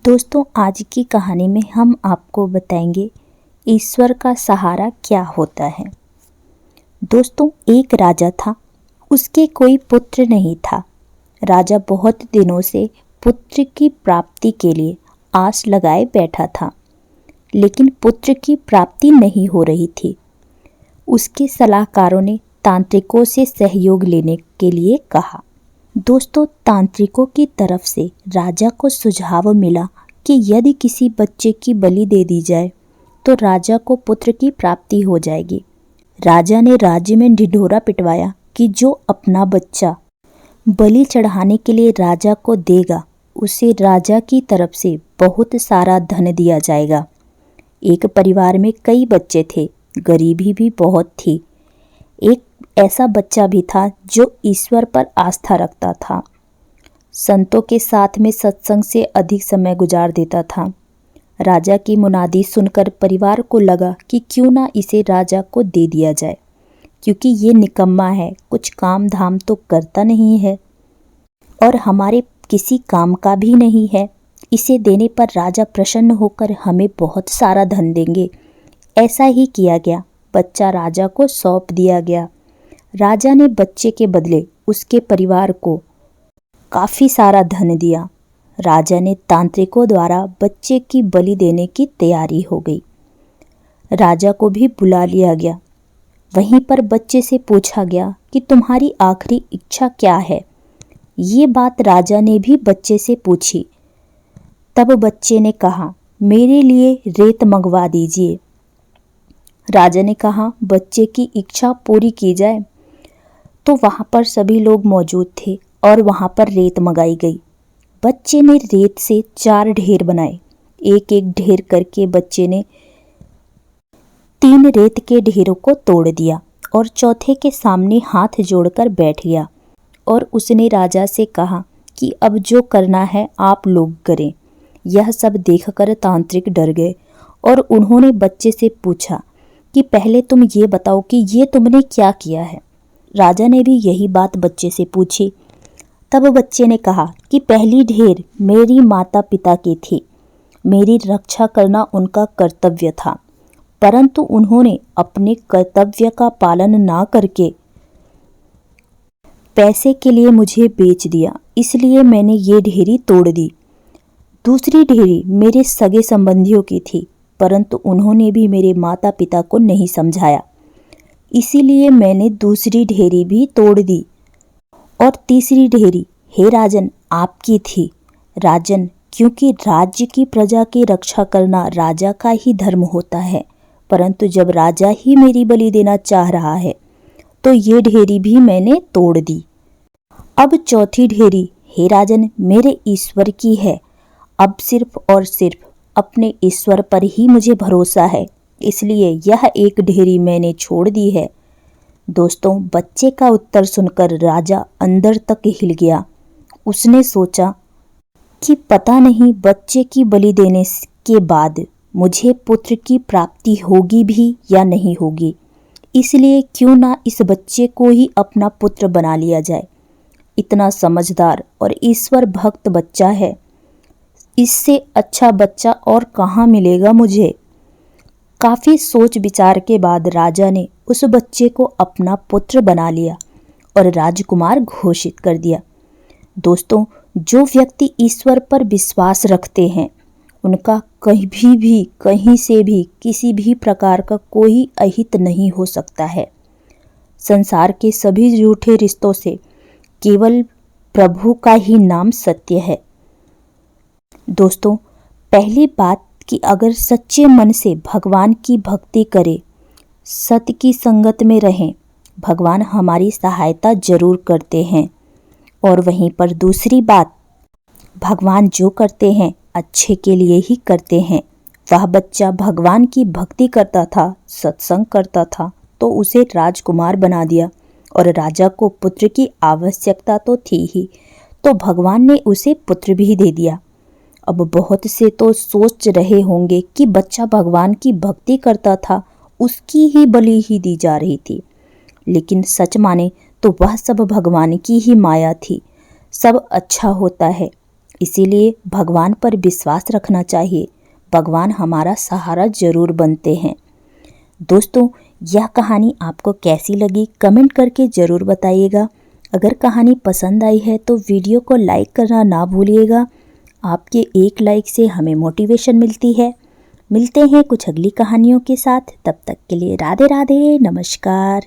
दोस्तों, आज की कहानी में हम आपको बताएंगे ईश्वर का सहारा क्या होता है। दोस्तों, एक राजा था। उसके कोई पुत्र नहीं था। राजा बहुत दिनों से पुत्र की प्राप्ति के लिए आस लगाए बैठा था, लेकिन पुत्र की प्राप्ति नहीं हो रही थी। उसके सलाहकारों ने तांत्रिकों से सहयोग लेने के लिए कहा। दोस्तों, तांत्रिकों की तरफ से राजा को सुझाव मिला कि यदि किसी बच्चे की बलि दे दी जाए तो राजा को पुत्र की प्राप्ति हो जाएगी। राजा ने राज्य में ढिढोरा पिटवाया कि जो अपना बच्चा बलि चढ़ाने के लिए राजा को देगा उसे राजा की तरफ से बहुत सारा धन दिया जाएगा। एक परिवार में कई बच्चे थे, गरीबी भी बहुत थी। एक ऐसा बच्चा भी था जो ईश्वर पर आस्था रखता था, संतों के साथ में सत्संग से अधिक समय गुजार देता था। राजा की मुनादी सुनकर परिवार को लगा कि क्यों ना इसे राजा को दे दिया जाए, क्योंकि ये निकम्मा है, कुछ काम धाम तो करता नहीं है और हमारे किसी काम का भी नहीं है। इसे देने पर राजा प्रसन्न होकर हमें बहुत सारा धन देंगे। ऐसा ही किया गया। बच्चा राजा को सौंप दिया गया। राजा ने बच्चे के बदले उसके परिवार को काफ़ी सारा धन दिया। राजा ने तांत्रिकों द्वारा बच्चे की बलि देने की तैयारी हो गई। राजा को भी बुला लिया गया। वहीं पर बच्चे से पूछा गया कि तुम्हारी आखिरी इच्छा क्या है। ये बात राजा ने भी बच्चे से पूछी। तब बच्चे ने कहा, मेरे लिए रेत मंगवा दीजिए। राजा ने कहा, बच्चे की इच्छा पूरी की जाए। तो वहाँ पर सभी लोग मौजूद थे और वहाँ पर रेत मंगाई गई। बच्चे ने रेत से 4 ढेर बनाए। एक एक ढेर करके बच्चे ने 3 रेत के ढेरों को तोड़ दिया और चौथे के सामने हाथ जोड़कर बैठ गया और उसने राजा से कहा कि अब जो करना है आप लोग करें। यह सब देखकर तांत्रिक डर गए और उन्होंने बच्चे से पूछा कि पहले तुम ये बताओ कि ये तुमने क्या किया है। राजा ने भी यही बात बच्चे से पूछी। तब बच्चे ने कहा कि पहली ढेर मेरी माता पिता की थी, मेरी रक्षा करना उनका कर्तव्य था, परंतु उन्होंने अपने कर्तव्य का पालन ना करके पैसे के लिए मुझे बेच दिया, इसलिए मैंने ये ढेरी तोड़ दी। दूसरी ढेरी मेरे सगे संबंधियों की थी, परंतु उन्होंने भी मेरे माता पिता को नहीं समझाया, इसीलिए मैंने दूसरी ढेरी भी तोड़ दी। और तीसरी ढेरी हे राजन आपकी थी। राजन, क्योंकि राज्य की प्रजा की रक्षा करना राजा का ही धर्म होता है, परंतु जब राजा ही मेरी बलि देना चाह रहा है तो ये ढेरी भी मैंने तोड़ दी। अब चौथी ढेरी हे राजन मेरे ईश्वर की है। अब सिर्फ और सिर्फ अपने ईश्वर पर ही मुझे भरोसा है, इसलिए यह एक ढेरी मैंने छोड़ दी है। दोस्तों, बच्चे का उत्तर सुनकर राजा अंदर तक हिल गया। उसने सोचा कि पता नहीं बच्चे की बलि देने के बाद मुझे पुत्र की प्राप्ति होगी भी या नहीं होगी, इसलिए क्यों ना इस बच्चे को ही अपना पुत्र बना लिया जाए। इतना समझदार और ईश्वर भक्त बच्चा है, इससे अच्छा बच्चा और कहाँ मिलेगा मुझे। काफ़ी सोच विचार के बाद राजा ने उस बच्चे को अपना पुत्र बना लिया और राजकुमार घोषित कर दिया। दोस्तों, जो व्यक्ति ईश्वर पर विश्वास रखते हैं उनका कहीं भी कहीं से भी किसी भी प्रकार का कोई अहित नहीं हो सकता है। संसार के सभी झूठे रिश्तों से केवल प्रभु का ही नाम सत्य है। दोस्तों, पहली बात कि अगर सच्चे मन से भगवान की भक्ति करें, सत्य की संगत में रहें, भगवान हमारी सहायता जरूर करते हैं। और वहीं पर दूसरी बात, भगवान जो करते हैं अच्छे के लिए ही करते हैं। वह बच्चा भगवान की भक्ति करता था, सत्संग करता था, तो उसे राजकुमार बना दिया और राजा को पुत्र की आवश्यकता तो थी ही, तो भगवान ने उसे पुत्र भी दे दिया। अब बहुत से तो सोच रहे होंगे कि बच्चा भगवान की भक्ति करता था, उसकी ही बलि ही दी जा रही थी, लेकिन सच माने तो वह सब भगवान की ही माया थी। सब अच्छा होता है, इसीलिए भगवान पर विश्वास रखना चाहिए। भगवान हमारा सहारा जरूर बनते हैं। दोस्तों, यह कहानी आपको कैसी लगी कमेंट करके ज़रूर बताइएगा। अगर कहानी पसंद आई है तो वीडियो को लाइक करना ना भूलिएगा। आपके एक लाइक से हमें मोटिवेशन मिलती है। मिलते हैं कुछ अगली कहानियों के साथ। तब तक के लिए राधे राधे, नमस्कार।